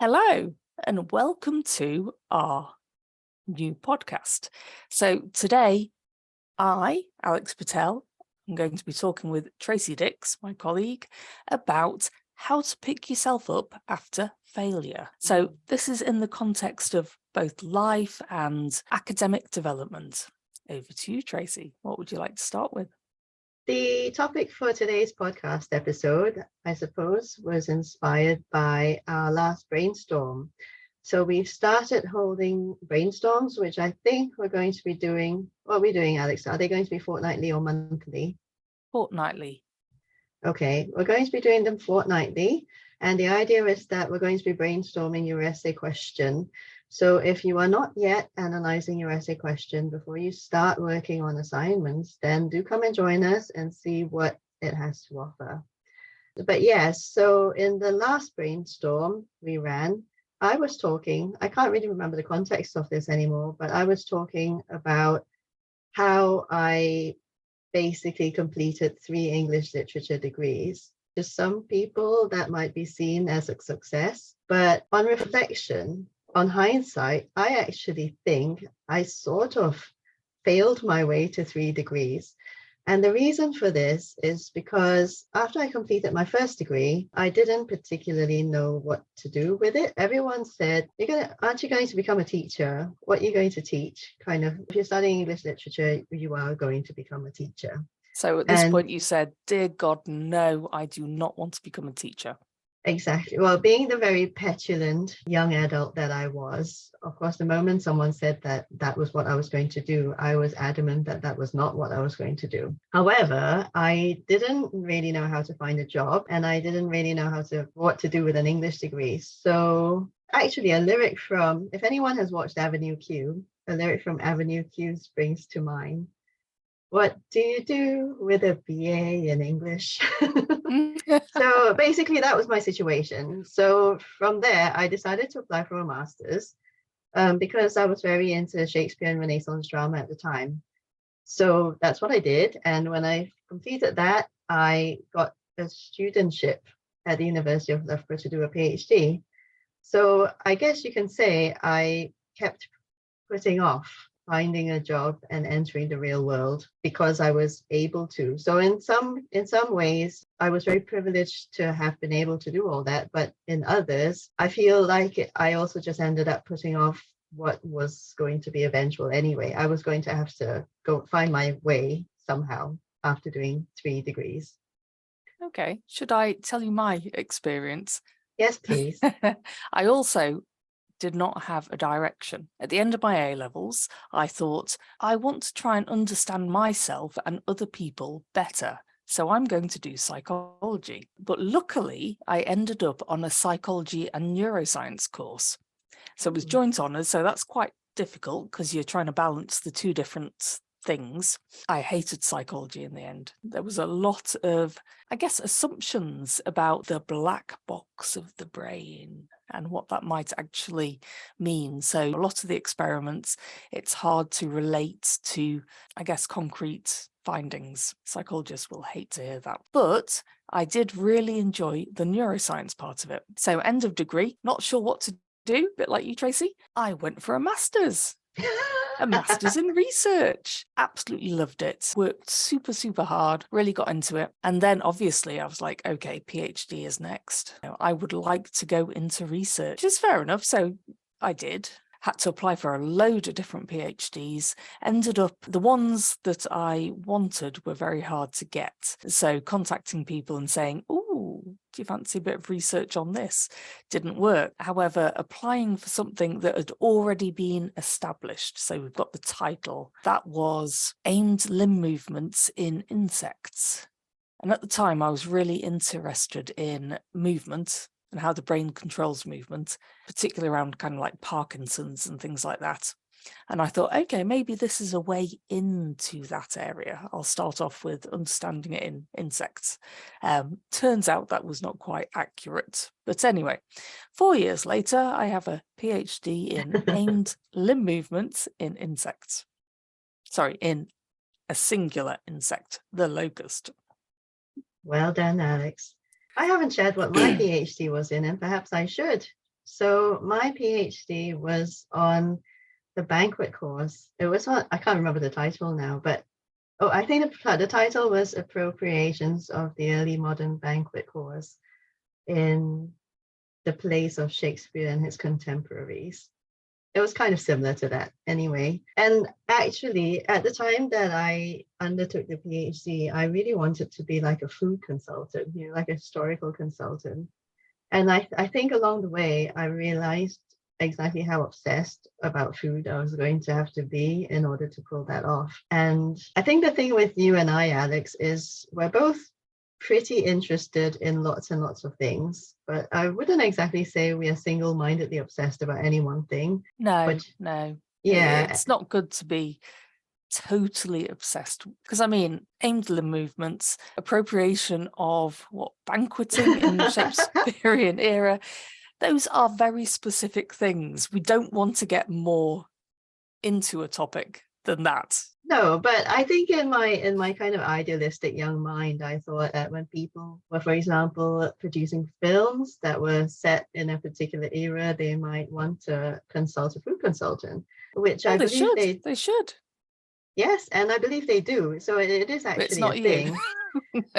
Hello, and welcome to our new podcast. So today, I, Alex Patel, am going to be talking with Tracy Dix, my colleague, about how to pick yourself up after failure. So this is in the context of both life and academic development. Over to you, Tracy. What would you like to start with? The topic for today's podcast episode, I suppose, was inspired by our last brainstorm. So we've started holding brainstorms, which I think we're going to be doing. What are we doing, Alex? Are they going to be fortnightly or monthly? Fortnightly. Okay, we're going to be doing them fortnightly. And the idea is that we're going to be brainstorming your essay question. So if you are not yet analyzing your essay question before you start working on assignments, then do come and join us and see what it has to offer. But yes, so in the last brainstorm we ran, I was talking, I can't really remember the context of this anymore, but I was talking about how I basically completed 3 English literature degrees. To some people, that might be seen as a success, but on reflection, on hindsight, I actually think I sort of failed my way to 3 degrees. And the reason for this is because after I completed my first degree, I didn't particularly know what to do with it. Everyone said, aren't you going to become a teacher? What are you going to teach? Kind of, if you're studying English literature, you are going to become a teacher. So at this point you said, dear God, no, I do not want to become a teacher. Exactly. Well, being the very petulant young adult that I was, of course, the moment someone said that that was what I was going to do, I was adamant that that was not what I was going to do. However, I didn't really know how to find a job, and I didn't really know what to do with an English degree. So actually, a lyric from, if anyone has watched Avenue Q, a lyric from Avenue Q springs to mind. What do you do with a BA in English? So basically, that was my situation. So from there, I decided to apply for a master's because I was very into Shakespeare and Renaissance drama at the time. So that's what I did. And when I completed that, I got a studentship at the University of Loughborough to do a PhD. So I guess you can say I kept putting off finding a job and entering the real world because I was able to. So in some ways, I was very privileged to have been able to do all that. But in others, I feel like I also just ended up putting off what was going to be eventual anyway. I was going to have to go find my way somehow after doing 3 degrees. Okay, should I tell you my experience? Yes, please. I also did not have a direction. At the end of my A-levels, I thought, I want to try and understand myself and other people better. So I'm going to do psychology. But luckily, I ended up on a psychology and neuroscience course. So it was joint honours, so that's quite difficult because you're trying to balance the 2 different things. I hated psychology in the end. There was a lot of, I guess, assumptions about the black box of the brain and what that might actually mean. So a lot of the experiments, it's hard to relate to, I guess, concrete findings. Psychologists will hate to hear that. But I did really enjoy the neuroscience part of it. So end of degree, not sure what to do, a bit like you, Tracy. I went for a master's. A master's in research. Absolutely loved it. Worked super hard, really got into it. And then obviously I was like, okay, PhD is next. I would like to go into research, which is fair enough. So I did. Had to apply for a load of different PhDs. Ended up, the ones that I wanted were very hard to get. So contacting people and saying, ooh, do you fancy a bit of research on this? Didn't work. However, applying for something that had already been established, so we've got the title, that was aimed limb movements in insects. And at the time, I was really interested in movement and how the brain controls movement, particularly around kind of like Parkinson's and things like that. And I thought, okay, maybe this is a way into that area. I'll start off with understanding it in insects. Turns out that was not quite accurate. But anyway, 4 years later, I have a PhD in aimed limb movements in insects. Sorry, in a singular insect, the locust. Well done, Alex. I haven't shared what my PhD was in, and perhaps I should. So my PhD was on the banquet course. It was on, I can't remember the title now, but I think the title was Appropriations of the Early Modern Banquet Course in the Plays of Shakespeare and His Contemporaries. It was kind of similar to that anyway. And actually, at the time that I undertook the PhD, I really wanted to be like a food consultant, like a historical consultant. And I think along the way, I realized exactly how obsessed about food I was going to have to be in order to pull that off. And I think the thing with you and I, Alex, is we're both pretty interested in lots and lots of things, but I wouldn't exactly say we are single-mindedly obsessed about any one thing. No, But no. yeah, It's not good to be totally obsessed, because I mean, Aimdler movements, appropriation of banqueting in the Shakespearean era, those are very specific things. We don't want to get more into a topic than that. no, but I think in my kind of idealistic young mind, I thought that when people were, for example, producing films that were set in a particular era, they might want to consult a food consultant, which I believe they should. Yes, and I believe they do. So it is But it's actually not a you. thing.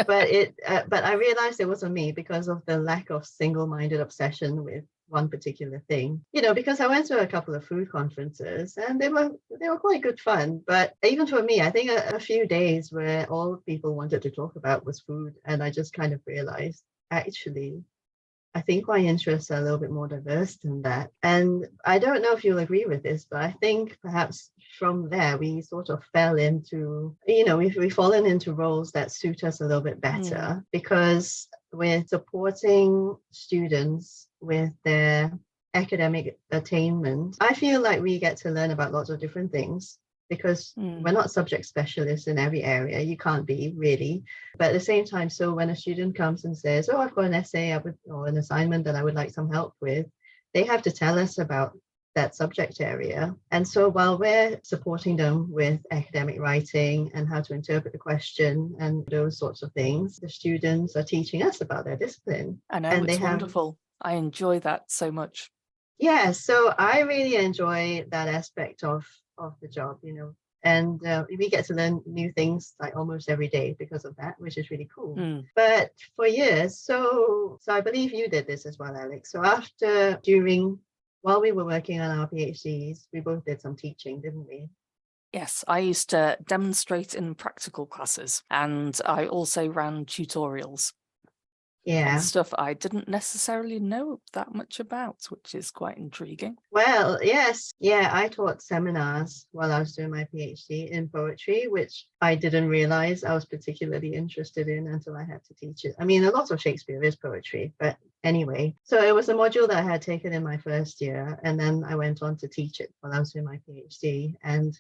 But I realized it wasn't me because of the lack of single-minded obsession with one particular thing. Because I went to a couple of food conferences and they were quite good fun. But even for me, I think a few days where all people wanted to talk about was food, and I just kind of realized actually I think my interests are a little bit more diverse than that. And I don't know if you'll agree with this, but I think perhaps from there we sort of fell into, we've fallen into roles that suit us a little bit better because we're supporting students with their academic attainment. I feel like we get to learn about lots of different things because we're not subject specialists in every area. You can't be really. But at the same time, so when a student comes and says, oh, I've got an essay or an assignment that I would like some help with, they have to tell us about that subject area. And so while we're supporting them with academic writing and how to interpret the question and those sorts of things, the students are teaching us about their discipline. I know, and it's wonderful. I enjoy that so much. Yeah, so I really enjoy that aspect of the job, and we get to learn new things like almost every day because of that, which is really cool. But for years, so I believe you did this as well, Alex. So while we were working on our PhDs, we both did some teaching, didn't we? Yes, I used to demonstrate in practical classes, and I also ran tutorials. Yeah. On stuff I didn't necessarily know that much about, which is quite intriguing. Well, yes. Yeah, I taught seminars while I was doing my PhD in poetry, which I didn't realize I was particularly interested in until I had to teach it. I mean, a lot of Shakespeare is poetry, but anyway. So it was a module that I had taken in my first year, and then I went on to teach it while I was doing my PhD. And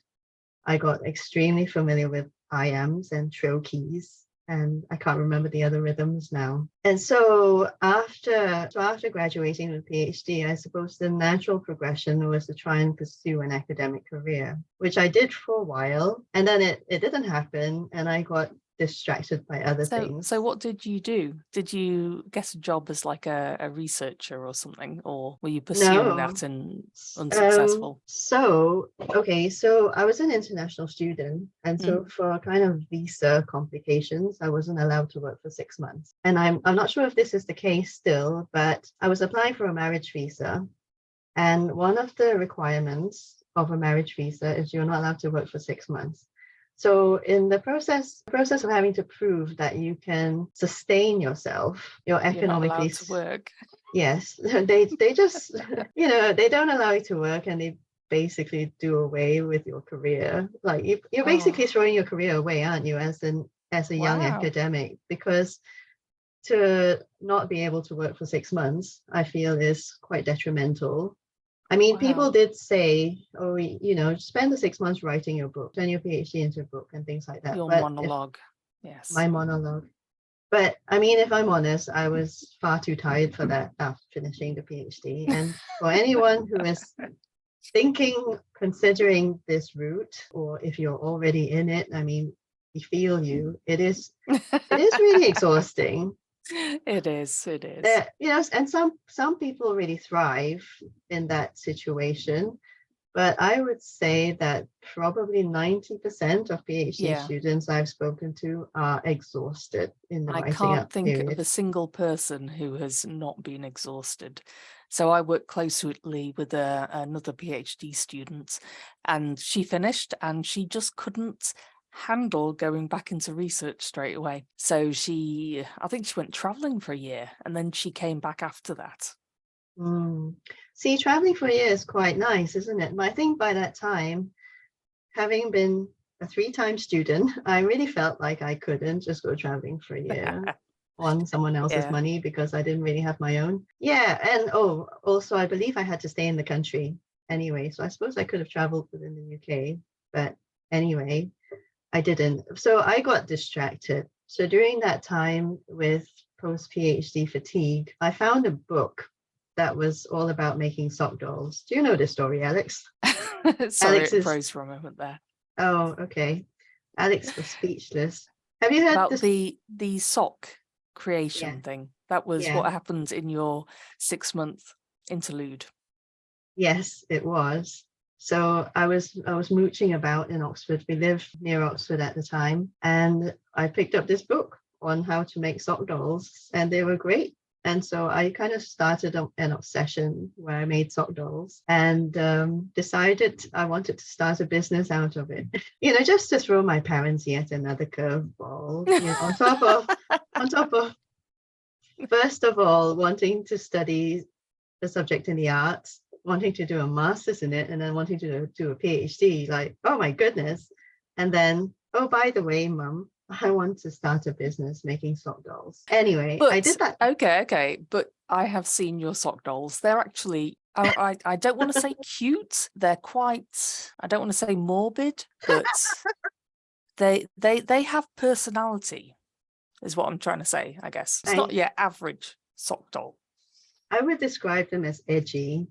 I got extremely familiar with iambs and trochees. And I can't remember the other rhythms now. And so after graduating with PhD, I suppose the natural progression was to try and pursue an academic career, which I did for a while. And then it didn't happen, and I got distracted by other things. So what did you do? Did you get a job as like a researcher or something, or were you pursuing that and unsuccessful? So I was an international student, and so for kind of visa complications, I wasn't allowed to work for 6 months. And I'm not sure if this is the case still, but I was applying for a marriage visa, and one of the requirements of a marriage visa is you're not allowed to work for 6 months. So in the process of having to prove that you can sustain yourself, you're economically allowed to work. Yes, they just they don't allow you to work, and they basically do away with your career. Like you're basically throwing your career away, aren't you, as a young academic? Because to not be able to work for 6 months, I feel is quite detrimental. I mean, people did say, oh, spend the 6 months writing your book, turn your PhD into a book and things like that. Your monologue. Yes. My monologue. But I mean, if I'm honest, I was far too tired for that after finishing the PhD. And for anyone who is considering this route, or if you're already in it, I mean, we feel you. It is really exhausting. It is. It is. And some people really thrive in that situation. But I would say that probably 90% of PhD Yeah. students I've spoken to are exhausted in the I writing can't up think of period. a single person who has not been exhausted. So I worked closely with another PhD student, and she finished and she just couldn't handle going back into research straight away. So I think she went traveling for a year and then she came back after that. Mm. See, traveling for a year is quite nice, isn't it? But I think by that time, having been a 3-time student, I really felt like I couldn't just go traveling for a year on someone else's Yeah. money because I didn't really have my own. Yeah, and also I believe I had to stay in the country anyway, so I suppose I could have traveled within the UK, but anyway, I didn't. So I got distracted. So during that time with post-PhD fatigue, I found a book that was all about making sock dolls. Do you know this story, Alex? Sorry, Alex it is, froze for a moment there. oh, okay. Alex was speechless. Have you heard About this? the sock Yeah, creation thing. That was yeah, what happened in your 6-month interlude. yes, it was. So I was mooching about in Oxford. We lived near Oxford at the time, and I picked up this book on how to make sock dolls, and they were great. And so I kind of started an obsession where I made sock dolls and decided I wanted to start a business out of it. Just to throw my parents yet another curveball. On top of first of all wanting to study the subject in the arts, wanting to do a master's in it, and then wanting to do a PhD. Like, oh my goodness! And then, oh, by the way, Mum, I want to start a business making sock dolls. Anyway, I But did that. okay, but I have seen your sock dolls. They're actually, I don't want to say cute. They're quite, I don't want to say morbid, but they have personality, is what I'm trying to say, I guess. It's not I your average sock doll. I would describe them as edgy.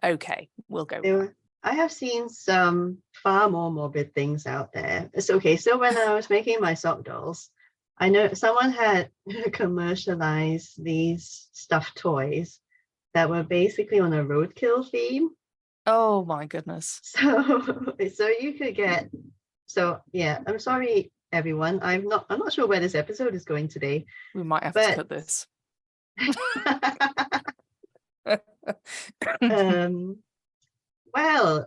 Okay, we'll go with They that. were, I have seen some far more morbid things out there. It's okay. So when I was making my sock dolls, I know someone had commercialized these stuffed toys that were basically on a roadkill theme. Oh my goodness. So you could get. So yeah, I'm sorry everyone. I'm not sure where this episode is going today, We might have to but cut this. um well,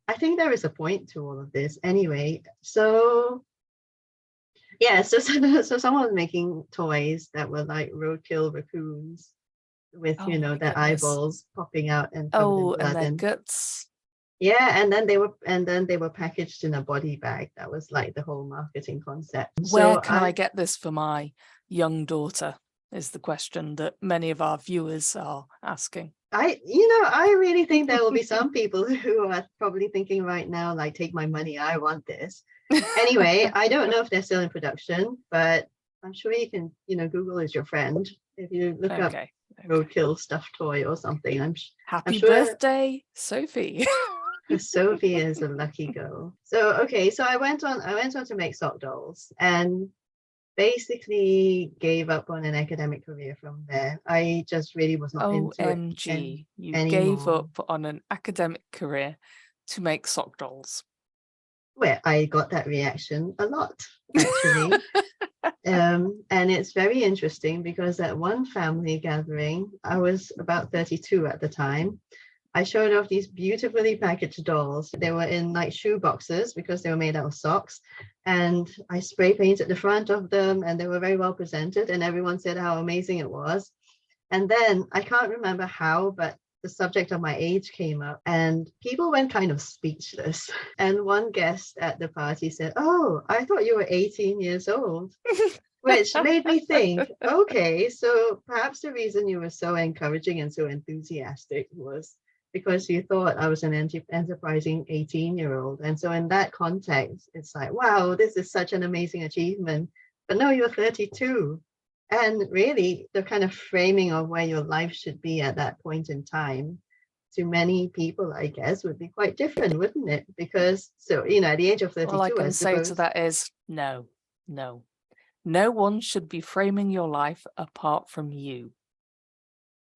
I think there is a point to all of this anyway. So yeah, so someone was making toys that were like roadkill raccoons with Oh my their goodness. eyeballs popping out and covered in Oh, and blood. their And guts. yeah, and then they were packaged in a body bag. That was like the whole marketing concept. Where So can I get this for my young daughter? Is the question that many of our viewers are asking. I really think there will be some people who are probably thinking right now, like, take my money, I want this. Anyway, I don't know if they're still in production, but I'm sure you can, Google is your friend. If you look up Okay. roadkill stuffed toy or something, I'm Happy sure birthday, Sophie. Sophie is a lucky girl. So okay, so I went on to make sock dolls and basically gave up on an academic career from there. I just really was not into it OMG, you gave anymore. up on an academic career to make sock dolls. Where I got that reaction a lot, actually. And it's very interesting because at one family gathering, I was about 32 at the time. I showed off these beautifully packaged dolls. They were in like shoe boxes because they were made out of socks. And I spray painted the front of them and they were very well presented. And everyone said how amazing it was. And then I can't remember how, but the subject of my age came up and people went kind of speechless. And one guest at the party said, "Oh, I thought you were 18 years old." Which made me think, okay, so perhaps the reason you were so encouraging and so enthusiastic was because you thought I was an enterprising 18-year-old. And so in that context, it's like, wow, this is such an amazing achievement. But no, you're 32. And really, the kind of framing of where your life should be at that point in time to many people, I guess, would be quite different, wouldn't it? Because, so, at the age of All I 32, I can say to suppose. that is no, no. No one should be framing your life apart from you.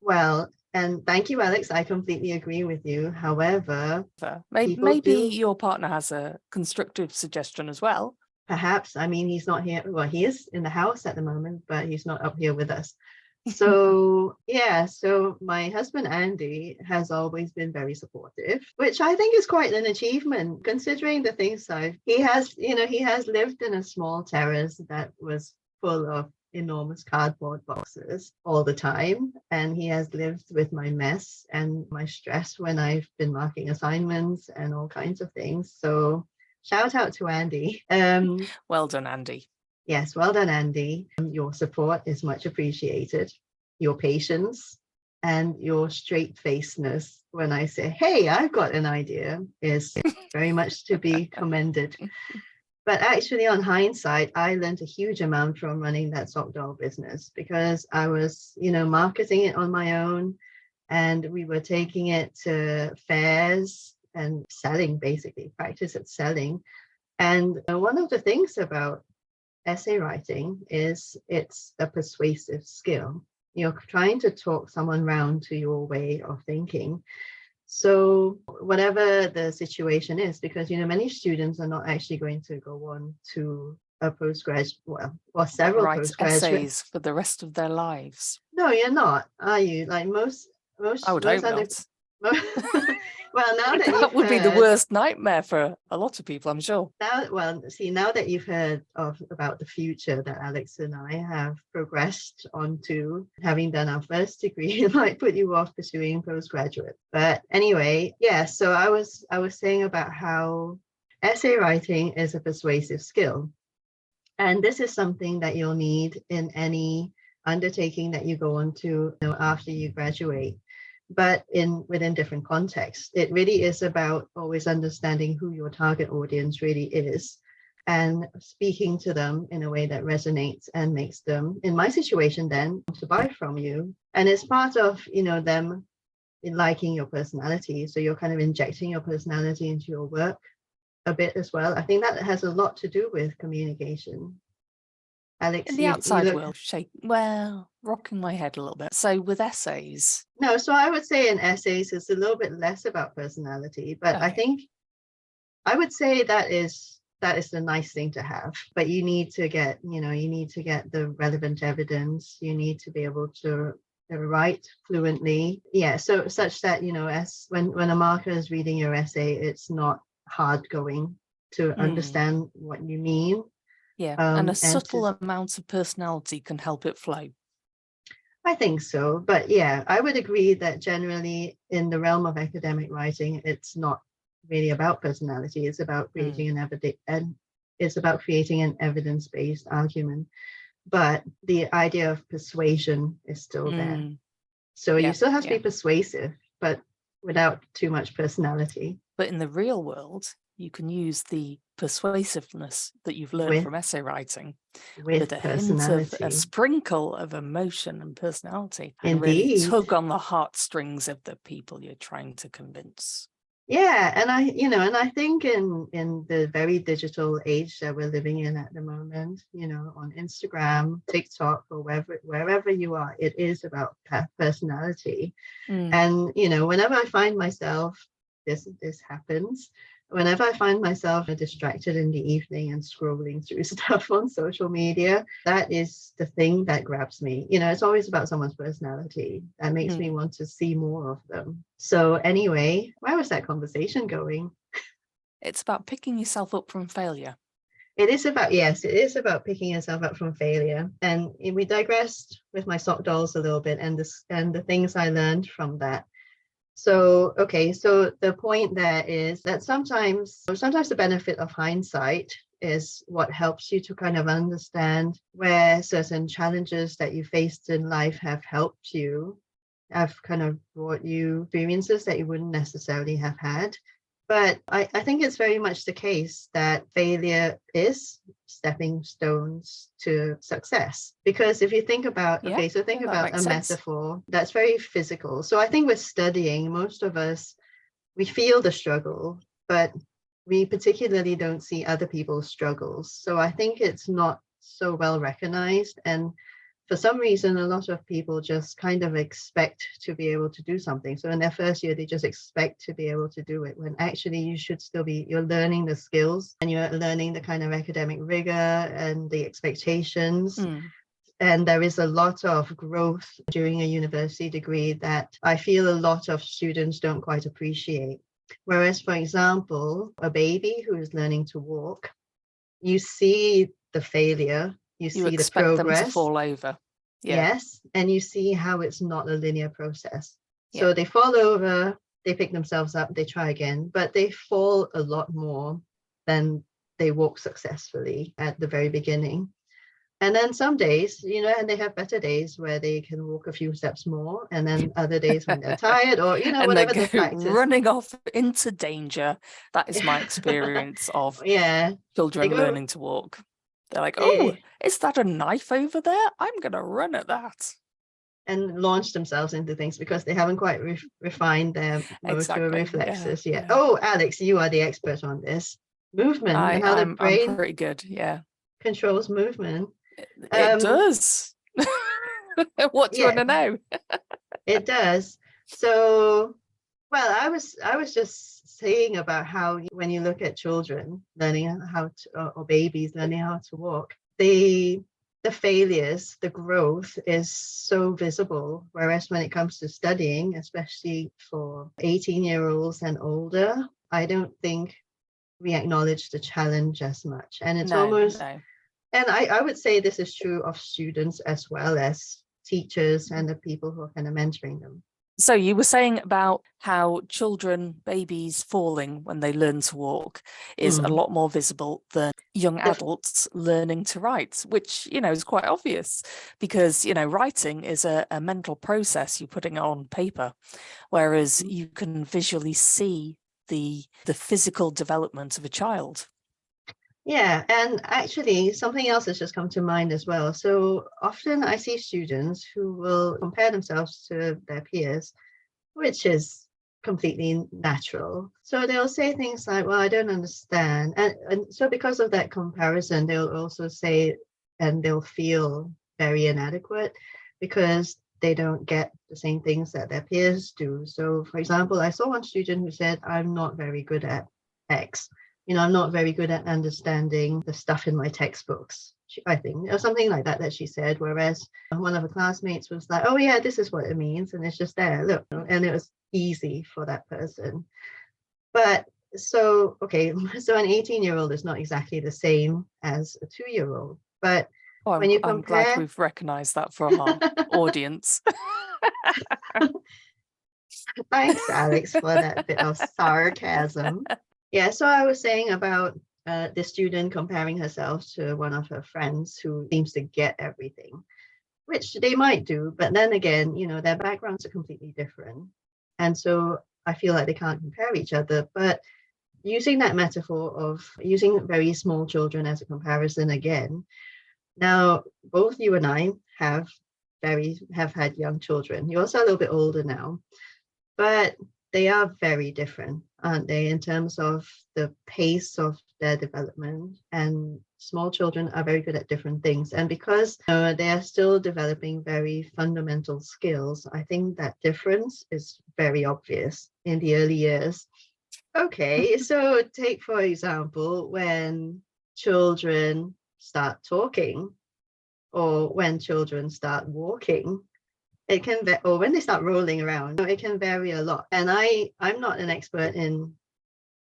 Well, and thank you, Alex. I completely agree with you. However, Maybe your partner has a constructive suggestion as well. Perhaps. I mean, he's not here. Well, he is in the house at the moment, but he's not up here with us. So yeah, so my husband Andy has always been very supportive, which I think is quite an achievement considering the things he has lived in a small terrace that was full of enormous cardboard boxes all the time, and he has lived with my mess and my stress when I've been marking assignments and all kinds of things. So shout out to Andy. Well done, Andy. Yes, well done, Andy. Your support is much appreciated. Your patience and your straight-facedness when I say, hey, I've got an idea, is very much to be commended. But actually, on hindsight, I learned a huge amount from running that sock doll business because I was, marketing it on my own, and we were taking it to fairs and selling, basically, practice at selling. And one of the things about essay writing is it's a persuasive skill. You're trying to talk someone round to your way of thinking. So whatever the situation is, because many students are not actually going to go on to a postgraduate, or several write postgraduate essays for the rest of their lives. No, you're not, are you? Like most I would hope not. Well, now that would be the worst nightmare for a lot of people, I'm sure. Now that you've heard about the future that Alex and I have progressed onto, having done our first degree, it might put you off pursuing postgraduate. But anyway, yeah. So I was saying about how essay writing is a persuasive skill, and this is something that you'll need in any undertaking that you go on to after you graduate. But within different contexts. It really is about always understanding who your target audience really is and speaking to them in a way that resonates and makes them, in my situation then, to buy from you. And it's part of, them liking your personality. So you're kind of injecting your personality into your work a bit as well. I think that has a lot to do with communication. Alex, in the outside world, rocking my head a little bit. So with essays, no, so I would say in essays it's a little bit less about personality, but okay. I think I would say that is the nice thing to have. But you need to get the relevant evidence. You need to be able to write fluently. Yeah, so such that as when a marker is reading your essay, it's not hard going to understand what you mean. Yeah, and a subtle amount of personality can help it flow. I think so. But yeah, I would agree that generally in the realm of academic writing, it's not really about personality. It's about creating an evidence-based argument. But the idea of persuasion is still there. So you still have to be persuasive, but without too much personality. But in the real world, you can use the persuasiveness that you've learned from essay writing with a hint of a sprinkle of emotion and personality, and really tug on the heartstrings of the people you're trying to convince. Yeah, and I think in the very digital age that we're living in at the moment, on Instagram, TikTok, or wherever you are, it is about personality. And whenever I find myself, this happens. Whenever I find myself distracted in the evening and scrolling through stuff on social media, that is the thing that grabs me. It's always about someone's personality that makes me want to see more of them. So anyway, where was that conversation going? It's about picking yourself up from failure. It is about picking yourself up from failure. And we digressed with my sock dolls a little bit and the things I learned from that. So, okay, so the point there is that sometimes the benefit of hindsight is what helps you to kind of understand where certain challenges that you faced in life have helped you, have kind of brought you experiences that you wouldn't necessarily have had. But I think it's very much the case that failure is stepping stones to success. Because if you think about, about a metaphor that's very physical. So I think with studying, most of us, we feel the struggle, but we particularly don't see other people's struggles. So I think it's not so well recognized. And for some reason, a lot of people just kind of expect to be able to do something. So in their first year, they just expect to be able to do it, when actually you should still be, you're learning the skills and you're learning the kind of academic rigor and the expectations. And there is a lot of growth during a university degree that I feel a lot of students don't quite appreciate. Whereas, for example, a baby who is learning to walk, you see the failure, you see the expect progress. them to fall over. Yes, and you see how it's not a linear process. So they fall over, they pick themselves up, they try again, but they fall a lot more than they walk successfully at the very beginning. And then some days, and they have better days where they can walk a few steps more, and then other days when they're tired, or and whatever they the practice. Running off into danger. That is my experience of children learning to walk. They're like, oh, is that a knife over there? I'm going to run at that. And launch themselves into things because they haven't quite refined their motor reflexes yet. Oh, Alex, you are the expert on this. Movement and how the brain I'm pretty good, controls movement. It does. What do you want to know? It does. So, well, I was just saying about how when you look at children learning how to, or babies learning how to walk, the failures, the growth is so visible. Whereas when it comes to studying, especially for 18-year-olds and older, I don't think we acknowledge the challenge as much. And it's almost, and I would say this is true of students as well as teachers and the people who are kind of mentoring them. So you were saying about how children, babies falling when they learn to walk is a lot more visible than young adults learning to write, which, is quite obvious because, writing is a mental process you're putting on paper, whereas you can visually see the physical development of a child. Yeah, and actually something else has just come to mind as well. So often I see students who will compare themselves to their peers, which is completely natural. So they'll say things like, well, I don't understand. And so because of that comparison, they'll also say, and they'll feel very inadequate because they don't get the same things that their peers do. So for example, I saw one student who said, I'm not very good at X. I'm not very good at understanding the stuff in my textbooks, I think, or something like that she said. Whereas one of her classmates was like, oh, yeah, this is what it means. And it's just there, look. And it was easy for that person. But so, okay, so an 18-year-old is not exactly the same as a 2-year-old. But when you compare... I'm glad we've recognized that for our audience. Thanks, Alex, for that bit of sarcasm. Yeah, so I was saying about the student comparing herself to one of her friends who seems to get everything, which they might do. But then again, their backgrounds are completely different. And so I feel like they can't compare each other. But using that metaphor of using very small children as a comparison again, now both you and I have had young children. You're also a little bit older now, but they are very different, aren't they, in terms of the pace of their development? And small children are very good at different things. And because they are still developing very fundamental skills, I think that difference is very obvious in the early years. Okay, so take, for example, when children start talking or when children start walking, it can or when they start rolling around, it can vary a lot. And I'm not an expert in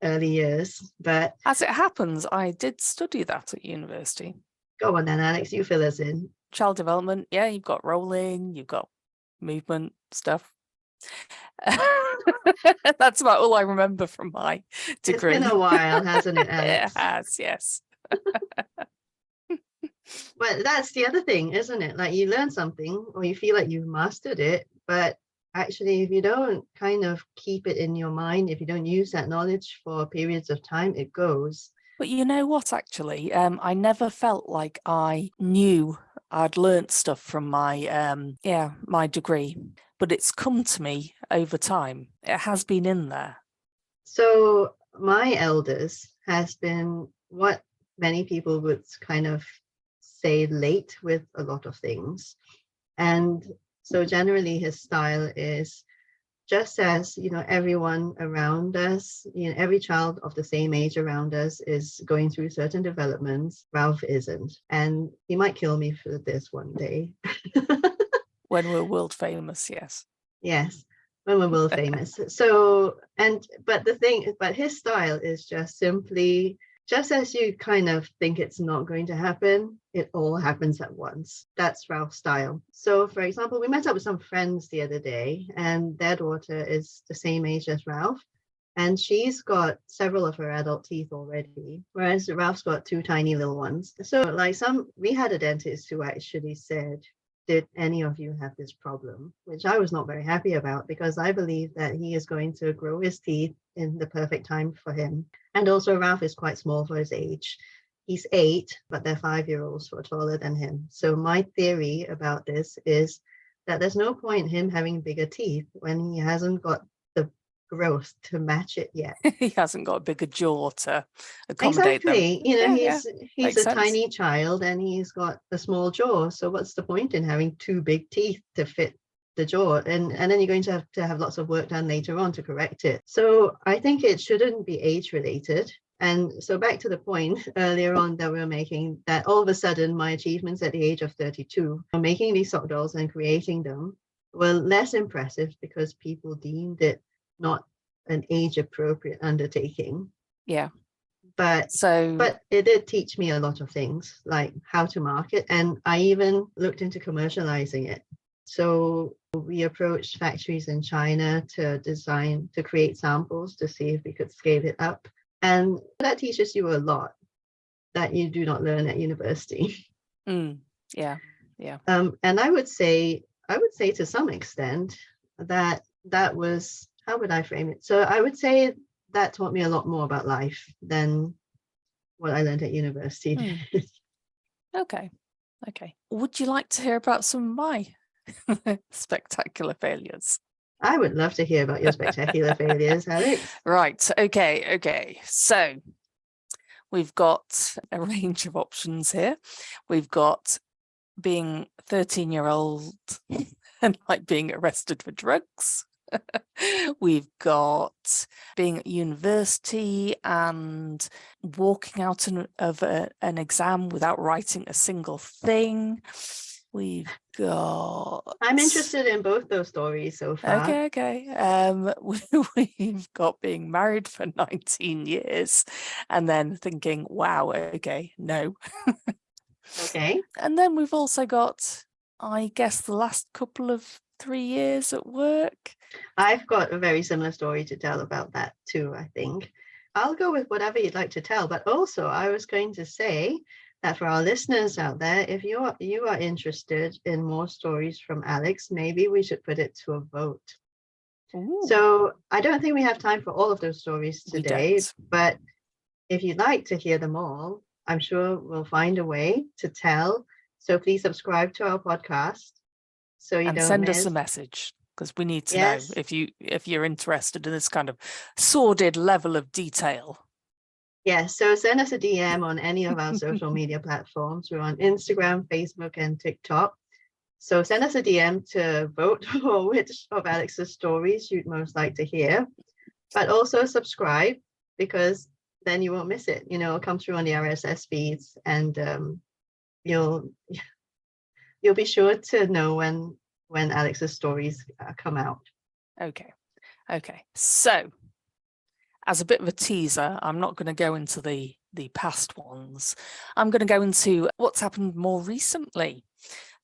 early years, but as it happens, I did study that at university. Go on then, Alex, you fill us in. Child development, you've got rolling, you've got movement stuff. That's about all I remember from my degree. It's been a while, hasn't it, Alex? It has, yes. But that's the other thing, isn't it? Like, you learn something or you feel like you've mastered it, but actually if you don't kind of keep it in your mind, if you don't use that knowledge for periods of time, it goes. But you know what, actually, I never felt like I knew I'd learnt stuff from my my degree, but it's come to me over time. It has been in there. So my elders has been what many people would kind of say, late with a lot of things. And so generally his style is just as, everyone around us, every child of the same age around us is going through certain developments, Ralph isn't. And he might kill me for this one day. When we're world famous, yes. Yes, when we're world famous. But his style is just simply, just as you kind of think it's not going to happen, it all happens at once. That's Ralph's style. So, for example, we met up with some friends the other day, and their daughter is the same age as Ralph, and she's got several of her adult teeth already, whereas Ralph's got 2 tiny little ones. So, we had a dentist who actually said, did any of you have this problem? Which I was not very happy about, because I believe that he is going to grow his teeth in the perfect time for him. And also Ralph is quite small for his age. He's 8, but they're 5-year-olds who are taller than him. So my theory about this is that there's no point in him having bigger teeth when he hasn't got the growth to match it yet. He hasn't got a bigger jaw to accommodate exactly. them. He's Makes a sense. tiny child and he's got a small jaw. So what's the point in having 2 big teeth to fit the jaw? And then you're going to have lots of work done later on to correct it. So I think it shouldn't be age related. And so back to the point earlier on that we were making, that all of a sudden my achievements at the age of 32, making these sock dolls and creating them, were less impressive because people deemed it not an age appropriate undertaking. Yeah. But it did teach me a lot of things, like how to market. And I even looked into commercializing it. So we approached factories in China to create samples to see if we could scale it up. And that teaches you a lot that you do not learn at university. Yeah. And I would say to some extent that was, how would I frame it? So I would say that taught me a lot more about life than what I learned at university. Okay. Would you like to hear about some of my spectacular failures? I would love to hear about your spectacular failures, Alex. Right. Okay. So we've got a range of options here. We've got being 13-year-old and like being arrested for drugs. We've got being at university and walking out of an exam without writing a single thing. We've got... I'm interested in both those stories so far. Okay. We've got being married for 19 years and then thinking, wow, okay, no. Okay. And then we've also got, I guess, the last couple of 3 years at work. I've got a very similar story to tell about that too, I think. I'll go with whatever you'd like to tell, but also I was going to say that for our listeners out there, if you are interested in more stories from Alex, maybe we should put it to a vote. Ooh. So I don't think we have time for all of those stories today, but if you'd like to hear them all, I'm sure we'll find a way to tell. So please subscribe to our podcast so you don't send us a message, because we need to know if you're interested in this kind of sordid level of detail. Yes, so send us a DM on any of our social media platforms. We're on Instagram, Facebook, and TikTok. So send us a DM to vote for which of Alex's stories you'd most like to hear. But also subscribe, because then you won't miss it. It'll come through on the RSS feeds, and you'll be sure to know when Alex's stories come out. Okay. So, as a bit of a teaser, I'm not going to go into the past ones. I'm going to go into what's happened more recently.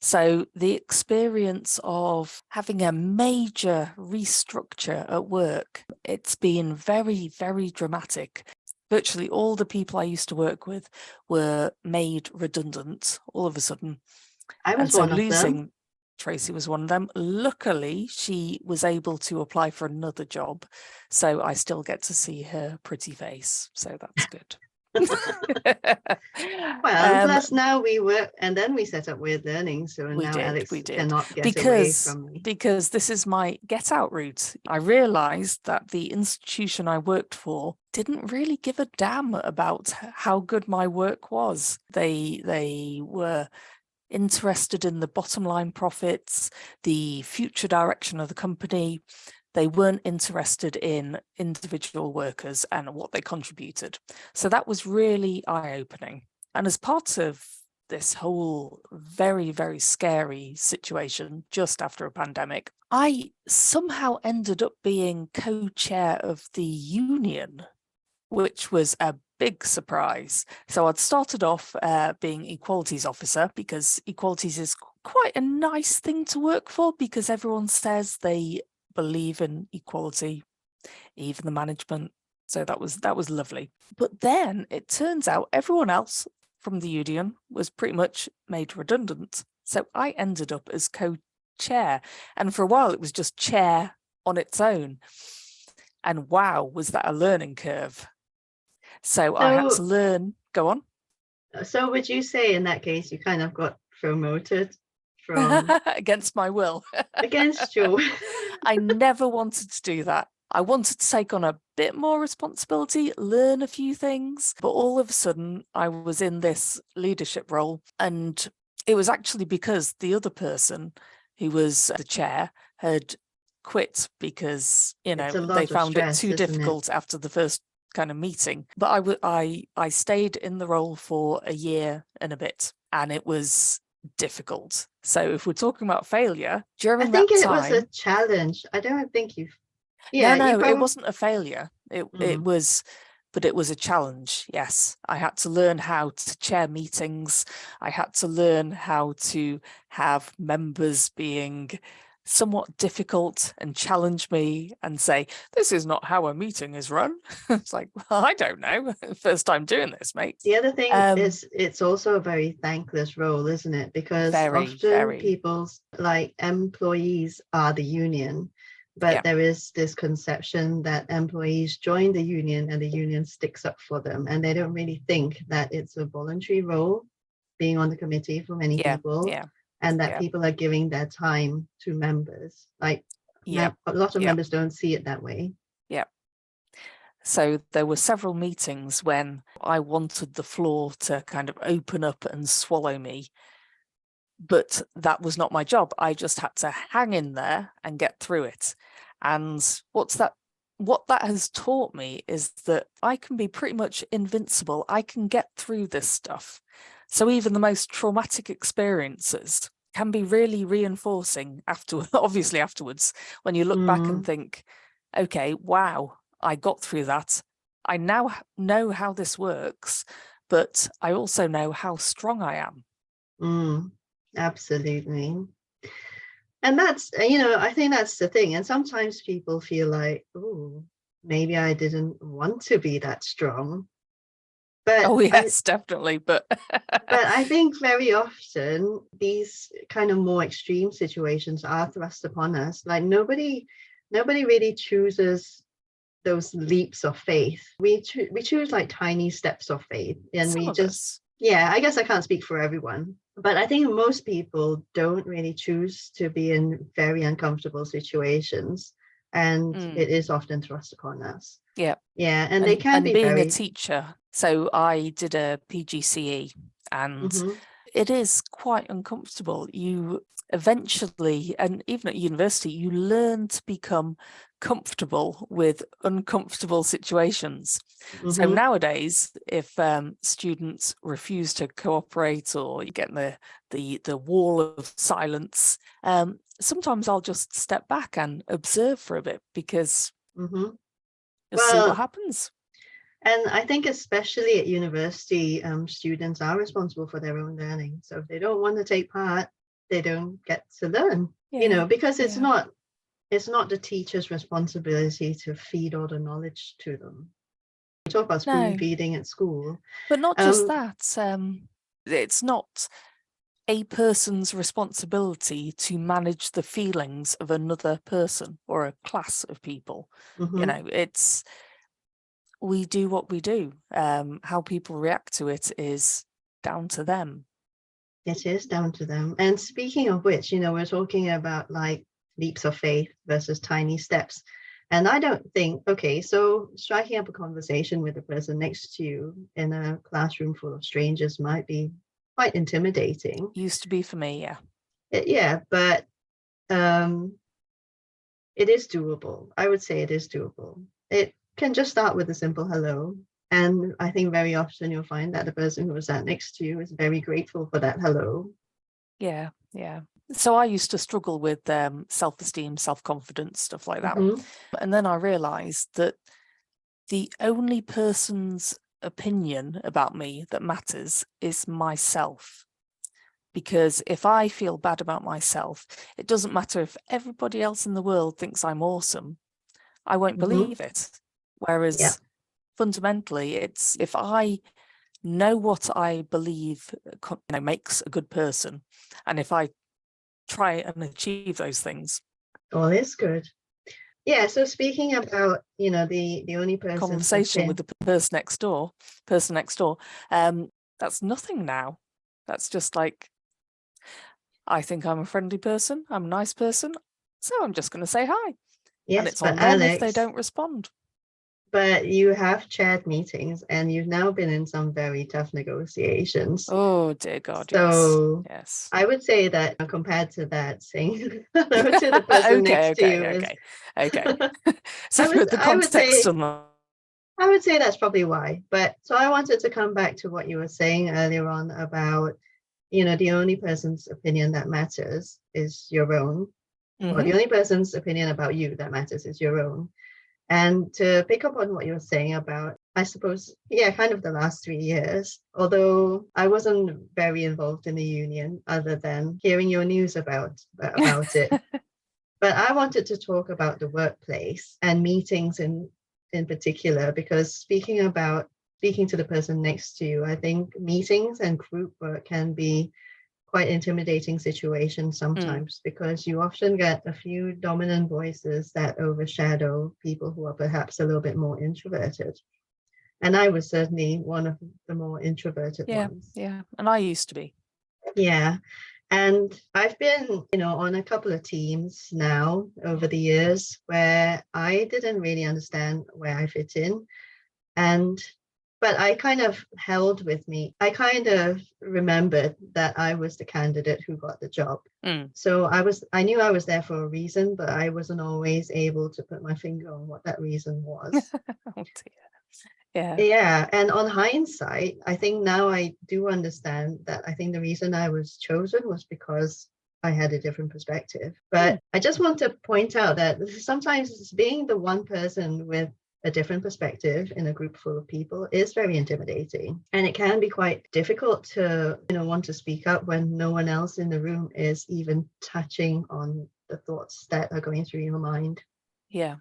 So the experience of having a major restructure at work, it's been very, very dramatic. Virtually all the people I used to work with were made redundant all of a sudden. I was one of them. Tracy was one of them. Luckily, she was able to apply for another job, so I still get to see her pretty face. So that's good. Well, and plus now we work, and then we set up Wyrd Learning. So we now did, Alex we did. cannot get away from me. Because this is my get out route. I realized that the institution I worked for didn't really give a damn about how good my work was. They were interested in the bottom line profits, the future direction of the company. They weren't interested in individual workers and what they contributed. So that was really eye-opening. And as part of this whole very, very scary situation just after a pandemic, I somehow ended up being co-chair of the union, which was a big surprise. So I'd started off being equalities officer, because equalities is quite a nice thing to work for, because everyone says they believe in equality, even the management. So that was lovely. But then it turns out everyone else from the union was pretty much made redundant. So I ended up as co-chair. And for a while it was just chair on its own. And wow, was that a learning curve. So I had to learn. Go on. So would you say in that case you kind of got promoted from against my will? Against your will. I never wanted to do that. I wanted to take on a bit more responsibility, learn a few things, but all of a sudden I was in this leadership role, and it was actually because the other person who was the chair had quit because, you know, they found it too difficult after the first kind of meeting. But I stayed in the role for a year and a bit, and it was difficult. So if we're talking about failure during that time, it was a challenge. I don't think you've no, it wasn't a failure. It was, but it was a challenge. Yes, I had to learn how to chair meetings. I had to learn how to have members being somewhat difficult and challenge me and say, this is not how a meeting is run. It's like, well, I don't know. First time doing this, mate. The other thing is it's also a very thankless role, isn't it? Because often people's like employees are the union, but there is this conception that employees join the union and the union sticks up for them, and they don't really think that it's a voluntary role being on the committee for many people. And that people are giving their time to members. Like a lot of members don't see it that way. Yeah. So there were several meetings when I wanted the floor to kind of open up and swallow me. But that was not my job. I just had to hang in there and get through it. And what that has taught me is that I can be pretty much invincible. I can get through this stuff. So even the most traumatic experiences can be really reinforcing afterwards, when you look back and think, okay, wow, I got through that. I now know how this works, but I also know how strong I am. Absolutely. And that's, I think that's the thing. And sometimes people feel like, oh, maybe I didn't want to be that strong. But oh yes, definitely. But I think very often these kind of more extreme situations are thrust upon us. Like nobody really chooses those leaps of faith. We choose like tiny steps of faith, and some we of just us. Yeah, I guess I can't speak for everyone, but I think most people don't really choose to be in very uncomfortable situations, and it is often thrust upon us. Yeah. And they can be being a teacher. So I did a PGCE, and it is quite uncomfortable. You eventually, and even at university, you learn to become comfortable with uncomfortable situations. So nowadays, if students refuse to cooperate or you get the wall of silence, sometimes I'll just step back and observe for a bit, because see what happens. And I think especially at university, students are responsible for their own learning. So if they don't want to take part, they don't get to learn, because it's not the teacher's responsibility to feed all the knowledge to them. We talk about spoon feeding at school. But not just that. It's not a person's responsibility to manage the feelings of another person or a class of people. It's we do what we do. How people react to it is down to them. It is down to them. And speaking of which, we're talking about like leaps of faith versus tiny steps. And I don't think, okay, so striking up a conversation with the person next to you in a classroom full of strangers might be quite intimidating. Used to be for me, yeah. Yeah, but it is doable. I would say it is doable. It can just start with a simple hello. And I think very often you'll find that the person who was sat next to you is very grateful for that hello. Yeah, yeah. So I used to struggle with self-esteem, self-confidence, stuff like that. Mm-hmm. And then I realised that the only person's opinion about me that matters is myself. Because if I feel bad about myself, it doesn't matter if everybody else in the world thinks I'm awesome. I won't believe it. Whereas fundamentally, it's if I know what I believe makes a good person, and if I try and achieve those things. All is good. Yeah, so speaking about, the only person Conversation with the person next door, that's nothing now. That's just like, I think I'm a friendly person, I'm a nice person, so I'm just going to say hi. Yes, and it's but on them Alex, if they don't respond. But you have chaired meetings and you've now been in some very tough negotiations. Oh dear God, so yes. I would say that compared to that, saying hello to the person next to you is okay. So for the context on that. I would say that's probably why. But so I wanted to come back to what you were saying earlier on about, the only person's opinion that matters is your own. Mm-hmm. Or the only person's opinion about you that matters is your own. And to pick up on what you were saying about, I suppose, kind of the last 3 years, although I wasn't very involved in the union other than hearing your news about it. But I wanted to talk about the workplace and meetings in particular, because speaking to the person next to you, I think meetings and group work can be quite intimidating situations sometimes because you often get a few dominant voices that overshadow people who are perhaps a little bit more introverted. And I was certainly one of the more introverted ones. Yeah, and I used to be. Yeah. And I've been, on a couple of teams now over the years where I didn't really understand where I fit in. But I kind of held with me. I kind of remembered that I was the candidate who got the job. So I knew I was there for a reason, but I wasn't always able to put my finger on what that reason was. Oh dear. Yeah. And on hindsight, I think now I do understand that I think the reason I was chosen was because I had a different perspective. But I just want to point out that sometimes being the one person with a different perspective in a group full of people is very intimidating. And it can be quite difficult to, want to speak up when no one else in the room is even touching on the thoughts that are going through your mind. Yeah.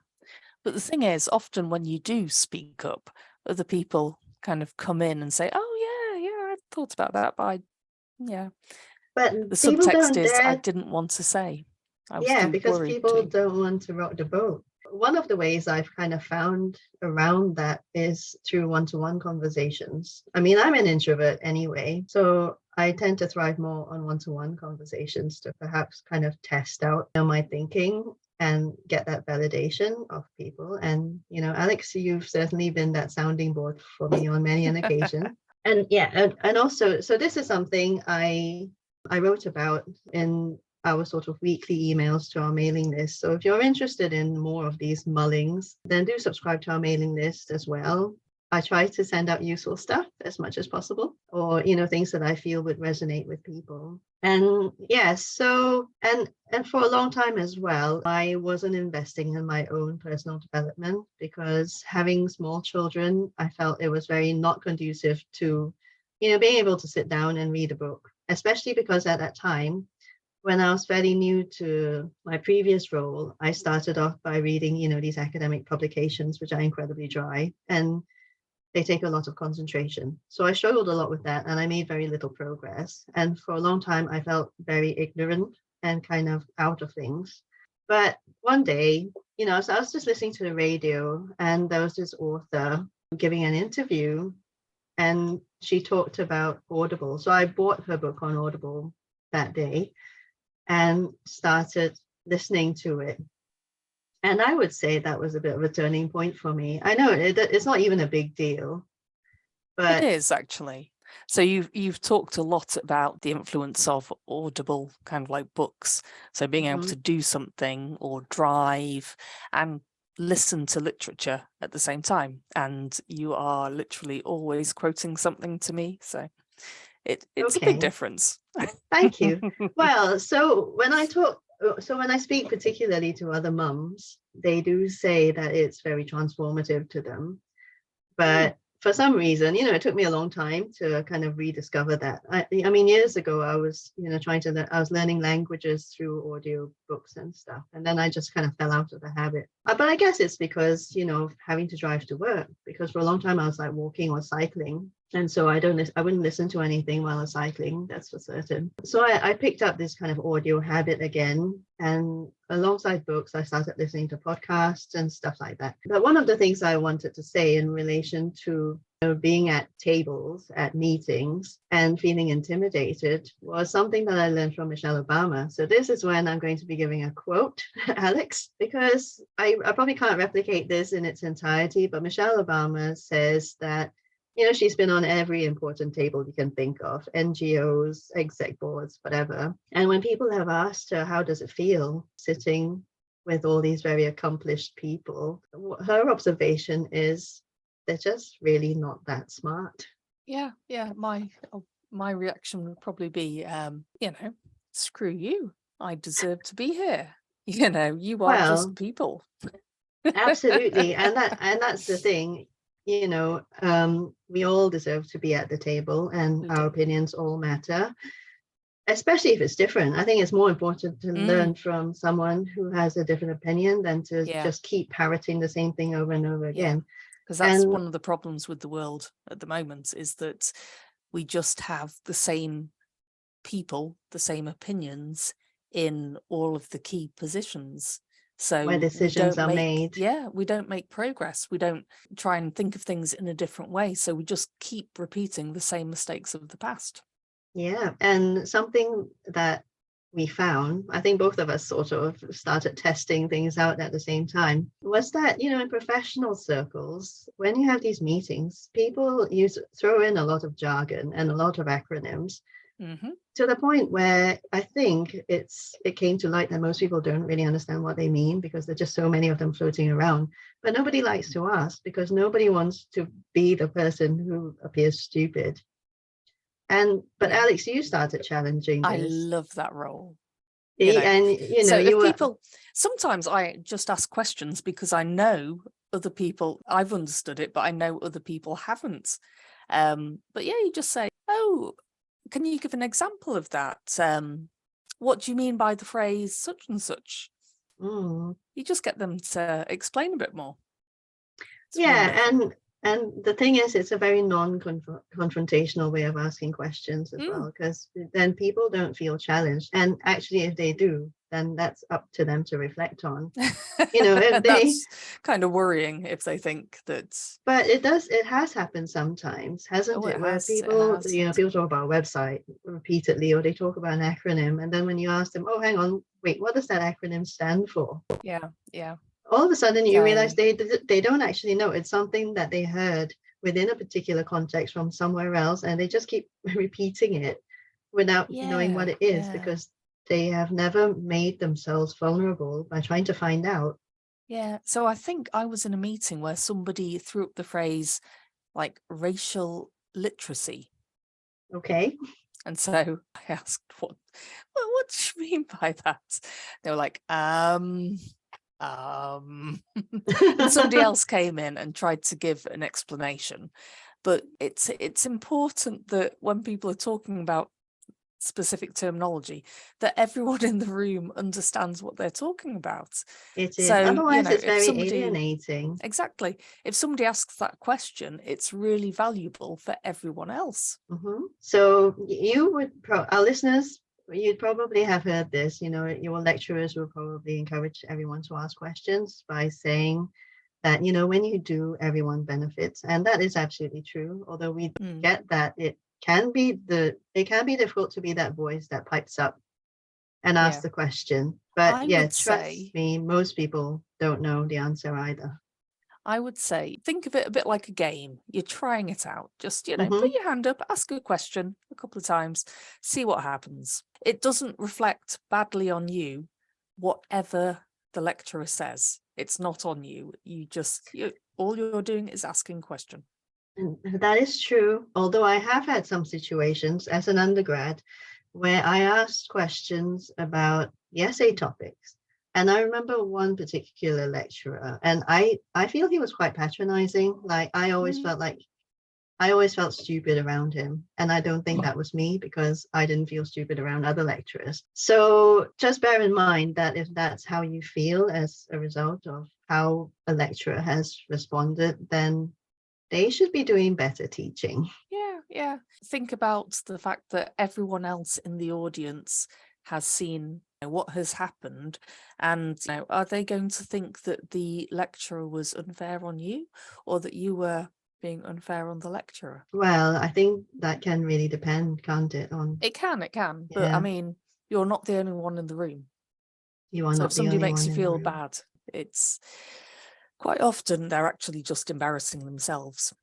But the thing is, often when you do speak up, other people kind of come in and say, oh, yeah, I thought about that, but But the subtext is, I didn't want to say. Because people don't want to rock the boat. One of the ways I've kind of found around that is through one-to-one conversations. I mean, I'm an introvert anyway, so I tend to thrive more on one-to-one conversations to perhaps kind of test out my thinking and get that validation of people. And, Alex, you've certainly been that sounding board for me on many an occasion. And also, so this is something I wrote about in our sort of weekly emails to our mailing list. So if you're interested in more of these mullings, then do subscribe to our mailing list as well. I try to send out useful stuff as much as possible, or, things that I feel would resonate with people. And so, and for a long time as well, I wasn't investing in my own personal development because having small children, I felt it was very not conducive to, being able to sit down and read a book, especially because at that time, when I was fairly new to my previous role, I started off by reading, these academic publications, which are incredibly dry and they take a lot of concentration. So I struggled a lot with that and I made very little progress. And for a long time, I felt very ignorant and kind of out of things. But one day, so I was just listening to the radio and there was this author giving an interview, and she talked about Audible. So I bought her book on Audible that day and started listening to it. And I would say that was a bit of a turning point for me. I know it's not even a big deal, but it is actually. So you've talked a lot about the influence of Audible kind of like books. So being able to do something or drive and listen to literature at the same time. And you are literally always quoting something to me. So it's a big difference. Thank you. Well, so when I speak particularly to other mums, they do say that it's very transformative to them. But for some reason, it took me a long time to kind of rediscover that. I mean, years ago, I was, I was learning languages through audio books and stuff. And then I just kind of fell out of the habit. But I guess it's because, having to drive to work, because for a long time I was like walking or cycling. And so I wouldn't listen to anything while I was cycling, that's for certain. So I picked up this kind of audio habit again. And alongside books, I started listening to podcasts and stuff like that. But one of the things I wanted to say in relation to being at tables, at meetings, and feeling intimidated was something that I learned from Michelle Obama. So this is when I'm going to be giving a quote, Alex, because I probably can't replicate this in its entirety, but Michelle Obama says that she's been on every important table you can think of, NGOs, exec boards, whatever. And when people have asked her, how does it feel sitting with all these very accomplished people, her observation is they're just really not that smart. Yeah. My reaction would probably be, screw you. I deserve to be here. You are just people. Absolutely. And that's the thing. We all deserve to be at the table, and our opinions all matter, especially if it's different. I think it's more important to learn from someone who has a different opinion than to just keep parroting the same thing over and over again. Because that's one of the problems with the world at the moment, is that we just have the same people, the same opinions in all of the key positions. So where decisions are made. Yeah, we don't make progress. We don't try and think of things in a different way. So we just keep repeating the same mistakes of the past. Yeah. And something that we found, I think both of us sort of started testing things out at the same time, was that, in professional circles, when you have these meetings, people throw in a lot of jargon and a lot of acronyms. To the point where I think it came to light that most people don't really understand what they mean, because there's just so many of them floating around. But nobody likes to ask, because nobody wants to be the person who appears stupid. But Alex, you started challenging this. I love that role. People, sometimes I just ask questions because I know other people, I've understood it, but I know other people haven't. But yeah, you just say, oh, can you give an example of that? What do you mean by the phrase such and such? You just get them to explain a bit more. It's wonderful. And the thing is, it's a very non-confrontational way of asking questions as well, because then people don't feel challenged. And actually, if they do, then that's up to them to reflect on. If that's kind of worrying if they think that. But it has happened sometimes, hasn't it? Where people talk about a website repeatedly, or they talk about an acronym, and then when you ask them, oh, hang on, wait, what does that acronym stand for? Yeah. All of a sudden you realize they don't actually know. It's something that they heard within a particular context from somewhere else, and they just keep repeating it without knowing what it is, because they have never made themselves vulnerable by trying to find out. Yeah. So I think I was in a meeting where somebody threw up the phrase like racial literacy. Okay. And so I asked, what do you mean by that? They were like, and somebody else came in and tried to give an explanation. But it's important that when people are talking about specific terminology, that everyone in the room understands what they're talking about. It is. So, otherwise it's very alienating. Exactly. If somebody asks that question, it's really valuable for everyone else. So you would, our listeners, you'd probably have heard this, your lecturers will probably encourage everyone to ask questions by saying, that, when you do, everyone benefits. And that is absolutely true. Although we get that it can be difficult to be that voice that pipes up and asks the question. But I yeah, would trust say, me, most people don't know the answer either. I would say, think of it a bit like a game. You're trying it out. Just, put Hmm. your hand up, ask a question a couple of times, see what happens. It doesn't reflect badly on you, whatever the lecturer says. It's not on you. All you're doing is asking question. That is true. Although I have had some situations as an undergrad where I asked questions about the essay topics. And I remember one particular lecturer, and I feel he was quite patronizing. Like I always felt stupid around him. And I don't think that was me, because I didn't feel stupid around other lecturers. So just bear in mind that if that's how you feel as a result of how a lecturer has responded, then they should be doing better teaching. Yeah. Think about the fact that everyone else in the audience has seen what has happened, and are they going to think that the lecturer was unfair on you, or that you were being unfair on the lecturer? Well, I think that can really depend, can't it? It can, but Yeah. I mean, you're not the only one in the room. You are So not if the somebody only makes one you in the feel room. bad, it's quite often they're actually just embarrassing themselves.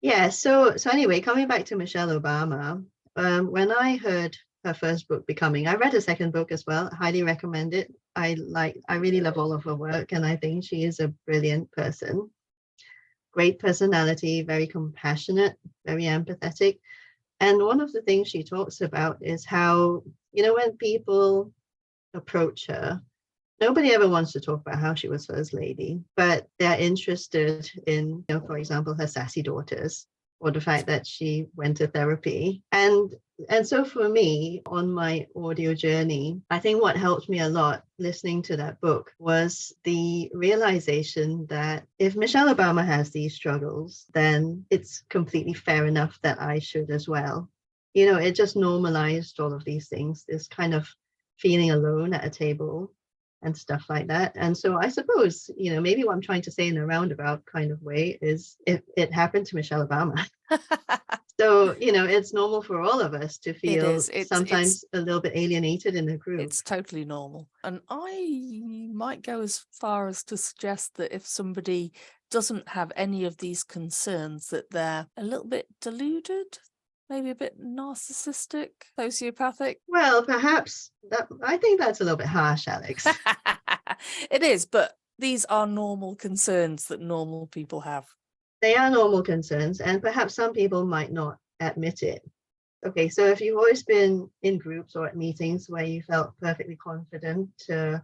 Yeah. So anyway, coming back to Michelle Obama, when I heard her first book, Becoming, I read her second book as well. Highly recommend it. I really love all of her work, and I think she is a brilliant person. Great personality, very compassionate, very empathetic. And one of the things she talks about is how, when people approach her, nobody ever wants to talk about how she was first lady, but they're interested in, for example, her sassy daughters, or the fact that she went to therapy. And so for me, on my audio journey, I think what helped me a lot listening to that book was the realization that if Michelle Obama has these struggles, then it's completely fair enough that I should as well. It just normalized all of these things, this kind of feeling alone at a table and stuff like that. And so I suppose, maybe what I'm trying to say in a roundabout kind of way is, if it happened to Michelle Obama. So, it's normal for all of us to It feel is. It's sometimes a little bit alienated in a group. It's totally normal. And I might go as far as to suggest that if somebody doesn't have any of these concerns, that they're a little bit deluded, maybe a bit narcissistic, sociopathic. Well, perhaps I think that's a little bit harsh, Alex. It is, but these are normal concerns that normal people have. They are normal concerns, and perhaps some people might not admit it. Okay, so if you've always been in groups or at meetings where you felt perfectly confident to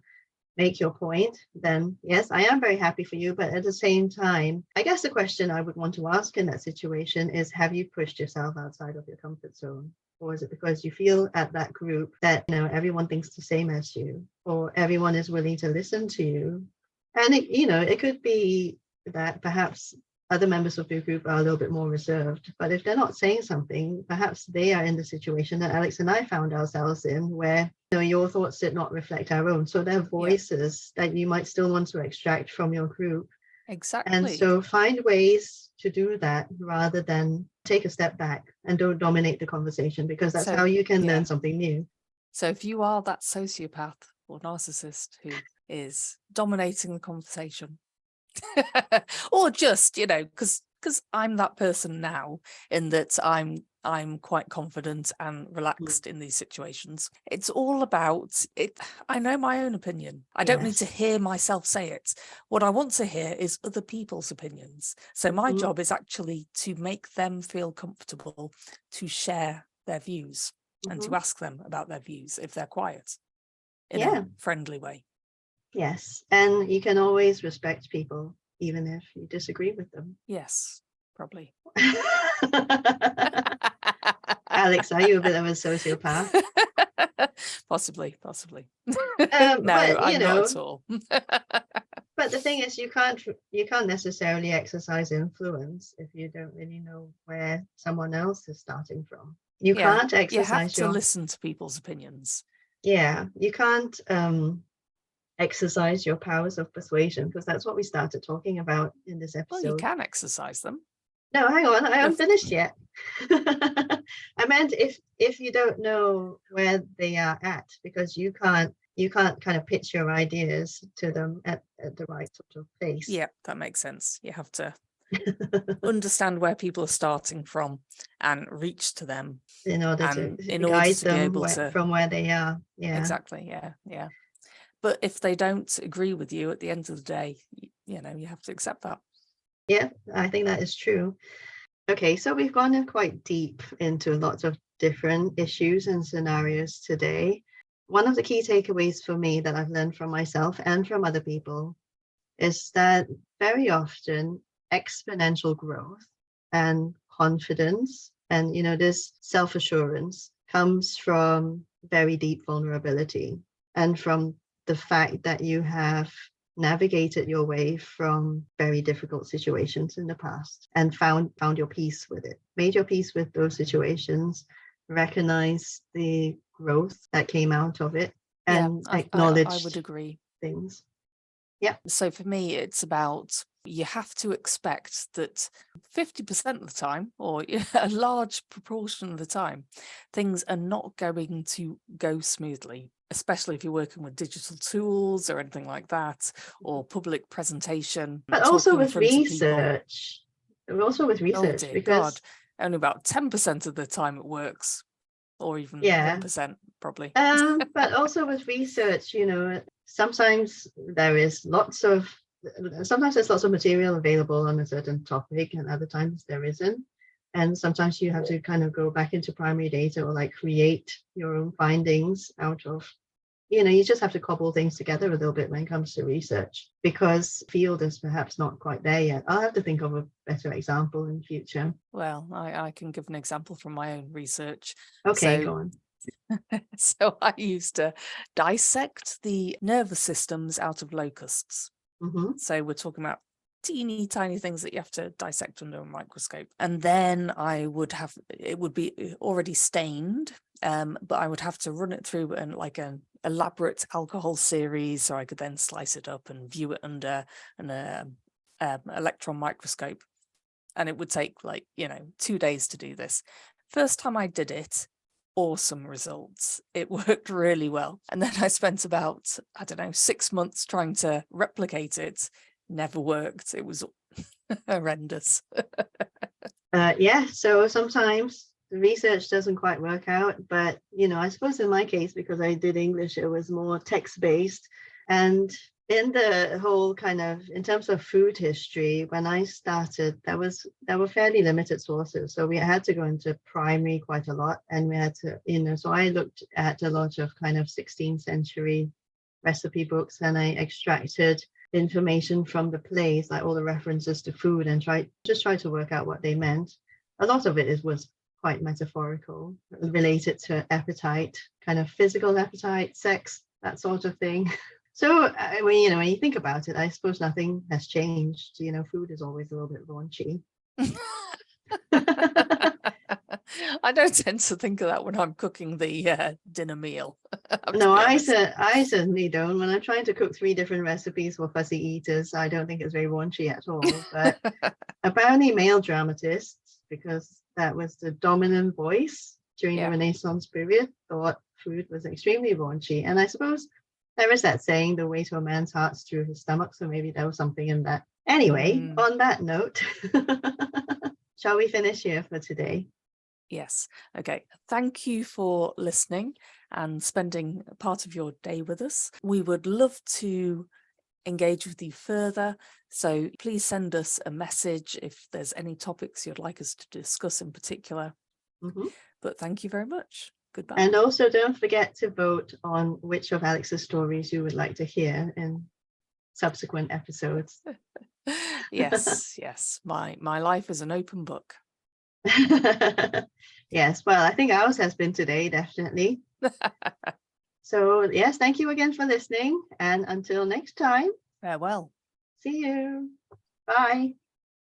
make your point, then yes, I am very happy for you. But at the same time, I guess the question I would want to ask in that situation is, have you pushed yourself outside of your comfort zone? Or is it because you feel at that group that, everyone thinks the same as you, or everyone is willing to listen to you? And it could be that perhaps other members of your group are a little bit more reserved, but if they're not saying something, perhaps they are in the situation that Alex and I found ourselves in, where your thoughts did not reflect our own. So they're voices that you might still want to extract from your group. Exactly. And so find ways to do that rather than take a step back and don't dominate the conversation, because that's how you can learn something new. So if you are that sociopath or narcissist who is dominating the conversation, or just, because I'm that person now, in that I'm quite confident and relaxed in these situations. It's all about it. I know my own opinion. I don't need to hear myself say it. What I want to hear is other people's opinions. So my job is actually to make them feel comfortable to share their views and to ask them about their views if they're quiet in a friendly way. Yes. And you can always respect people, even if you disagree with them. Yes, probably. Alex, are you a bit of a sociopath? Possibly. No, but, I'm not at all. But the thing is, you can't necessarily exercise influence if you don't really know where someone else is starting from. You can't exercise you have to listen to people's opinions. Yeah, you can't exercise your powers of persuasion, because that's what we started talking about in this episode. Well, you can exercise them. No, hang on, I haven't finished yet. I meant if you don't know where they are at, because you can't kind of pitch your ideas to them at the right sort of place. Yeah, that makes sense. You have to understand where people are starting from and reach to them in order and to in order guide to be them able to from where they are. Yeah, exactly. Yeah. But if they don't agree with you at the end of the day, you know, you have to accept that. Yeah, I think that is true. Okay, so we've gone in quite deep into lots of different issues and scenarios today. One of the key takeaways for me that I've learned from myself and from other people is that very often exponential growth and confidence and, you know, this self-assurance comes from very deep vulnerability and from the fact that you have navigated your way from very difficult situations in the past and found your peace with it, made your peace with those situations, recognize the growth that came out of it, and acknowledge I would agree. things. Yeah. So for me, it's about you have to expect that 50% of the time, or a large proportion of the time, things are not going to go smoothly, especially if you're working with digital tools or anything like that, or public presentation. But also with research. Also with research, oh dear because God, only about 10% of the time it works, or even 1% probably. But also with research, you know, sometimes there's lots of material available on a certain topic, and other times there isn't. And sometimes you have to kind of go back into primary data or like create your own findings out of, you know, you just have to cobble things together a little bit when it comes to research, because field is perhaps not quite there yet. I'll have to think of a better example in future. Well, I can give an example from my own research. Okay, so, go on. So I used to dissect the nervous systems out of locusts. Mm-hmm. So we're talking about teeny tiny things that you have to dissect under a microscope. And then it would be already stained, but I would have to run it through an elaborate alcohol series, so I could then slice it up and view it under an electron microscope. And it would take 2 days to do this. First time I did it, awesome results. It worked really well. And then I spent about, 6 months trying to replicate it. Never worked. It was horrendous. So sometimes the research doesn't quite work out, but, you know, I suppose in my case, because I did English, it was more text-based. And in the whole kind of, in terms of food history, when I started, there were fairly limited sources. So we had to go into primary quite a lot, and we had to, you know, so I looked at a lot of kind of 16th century recipe books, and I extracted information from the plays, like all the references to food, and try to work out what they meant. A lot of it was quite metaphorical, related to appetite, kind of physical appetite, sex, that sort of thing. So when you think about it, I suppose nothing has changed. You know, food is always a little bit raunchy. I don't tend to think of that when I'm cooking the dinner meal. No, I certainly don't. When I'm trying to cook 3 different recipes for fussy eaters, I don't think it's very raunchy at all. But apparently male dramatists, because that was the dominant voice during the Renaissance period, thought food was extremely raunchy. And I suppose there is that saying, the way to a man's heart's through his stomach. So maybe there was something in that. Anyway, on that note, shall we finish here for today? Yes. Okay. Thank you for listening and spending part of your day with us. We would love to engage with you further. So please send us a message if there's any topics you'd like us to discuss in particular. Mm-hmm. But thank you very much. Goodbye. And also don't forget to vote on which of Alex's stories you would like to hear in subsequent episodes. Yes. My life is an open book. Yes, well, I think ours has been today, definitely. So yes, thank you again for listening, and until next time, Farewell. See you. Bye.